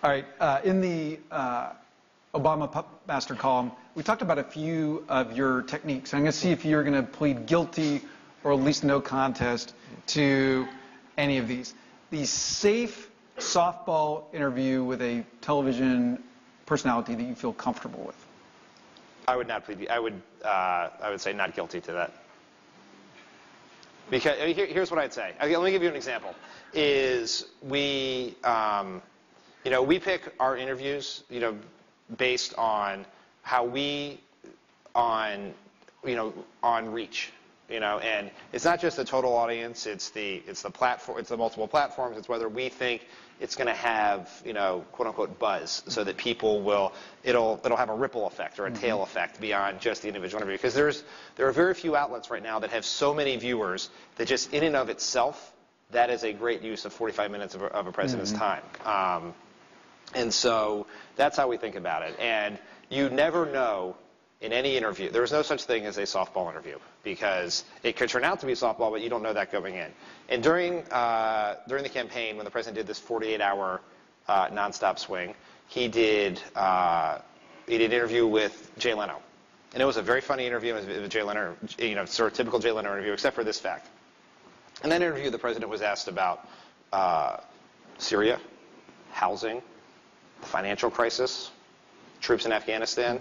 All right. In the Obama Pup Master column, we talked about a few of your techniques. I'm going to see if you're going to plead guilty or at least no contest to any of these. The safe softball interview with a television personality that you feel comfortable with. I would not plead. I would say not guilty to that. Because here's what I'd say. Okay, let me give you an example. Is we, we pick our interviews, based on how on reach, and it's not just the total audience. It's the platform. It's the multiple platforms. It's whether we think it's going to have, quote unquote buzz, so that people it'll have a ripple effect or a tail effect beyond just the individual interview. Because there are very few outlets right now that have so many viewers that just in and of itself, that is a great use of 45 minutes of a president's time. And so that's how we think about it. And you never know in any interview. There is no such thing as a softball interview because it could turn out to be softball, but you don't know that going in. And during the campaign, when the president did this 48-hour nonstop swing, he did an interview with Jay Leno. And it was a very funny interview with Jay Leno, sort of typical Jay Leno interview, except for this fact. In that interview, the president was asked about Syria, housing, the financial crisis, troops in Afghanistan,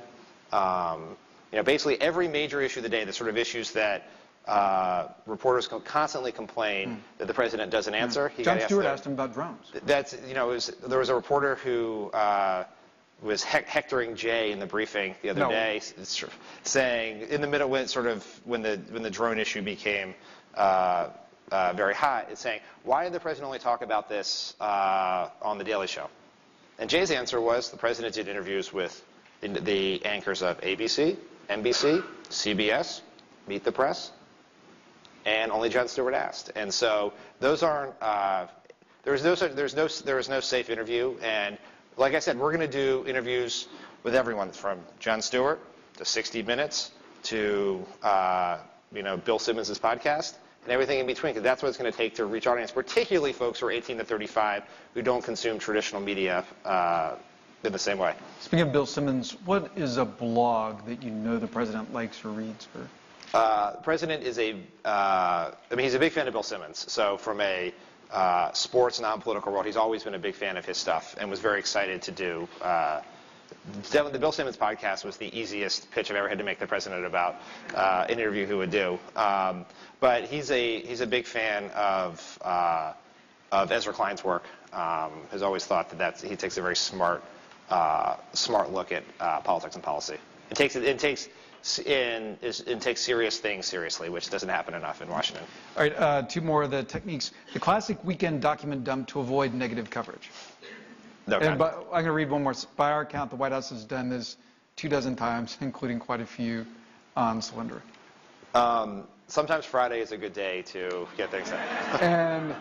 basically every major issue of the day, the sort of issues that reporters constantly complain that the president doesn't answer. Jon Stewart asked him about drones. There was a reporter who was hectoring Jay in the briefing the other day, saying in the middle when the drone issue became very hot, it's saying, why did the president only talk about this on The Daily Show? And Jay's answer was the president did interviews with the anchors of ABC, NBC, CBS, Meet the Press, and only Jon Stewart asked. And so those aren't. There is no safe interview. And like I said, we're going to do interviews with everyone from Jon Stewart to 60 Minutes to Bill Simmons' podcast and everything in between, because that's what it's going to take to reach audience, particularly folks who are 18 to 35 who don't consume traditional media in the same way. Speaking of Bill Simmons, what is a blog that the president likes or reads? The president is he's a big fan of Bill Simmons. So from a sports, non-political world, he's always been a big fan of his stuff and was very excited to do. The Bill Simmons podcast was the easiest pitch I've ever had to make the president about an interview he would do. But he's a big fan of Ezra Klein's work. Has always thought that he takes a very smart look at politics and policy. It takes serious things seriously, which doesn't happen enough in Washington. All right, two more of the techniques. The classic weekend document dump to avoid negative coverage. No, I'm going to read one more. By our count, the White House has done this 24 times, including quite a few on Solyndra. Sometimes Friday is a good day to get things done. And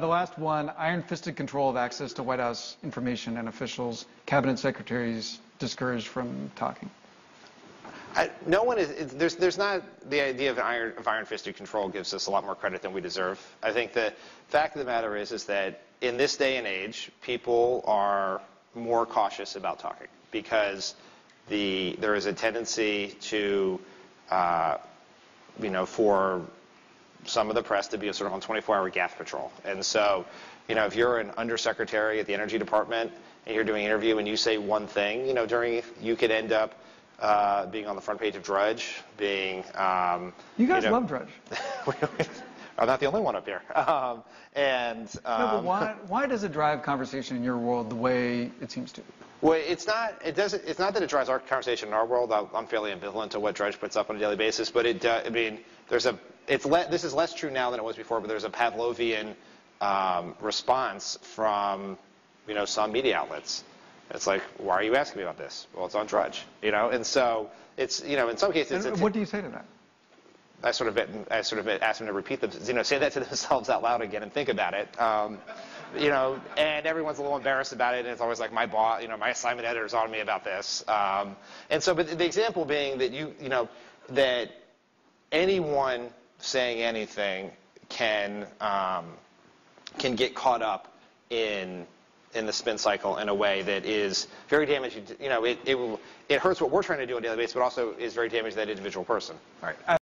the last one, iron-fisted control of access to White House information and officials, cabinet secretaries discouraged from talking. No one is. There's not the idea of iron-fisted control gives us a lot more credit than we deserve. I think the fact of the matter is that in this day and age, people are more cautious about talking because there is a tendency to, for some of the press to be sort of on 24-hour gaffe patrol. And so, if you're an undersecretary at the Energy Department and you're doing an interview and you say one thing, you could end up being on the front page of Drudge, being... you guys love Drudge. I'm not the only one up here. No, but why does it drive conversation in your world the way it seems to? Well, it's not that it drives our conversation in our world. I'm fairly ambivalent to what Drudge puts up on a daily basis, but this is less true now than it was before. But there's a Pavlovian response from some media outlets. It's like, why are you asking me about this? Well, it's on Drudge, and so it's in some cases. And what do you say to that? I sort of asked them to repeat them, say that to themselves out loud again and think about it. And everyone's a little embarrassed about it, and it's always like my boss, my assignment editor's on me about this. And so, but the example being that that anyone saying anything can get caught up in in the spin cycle in a way that is very damaging. It hurts what we're trying to do on a daily basis, but also is very damaging to that individual person. All right.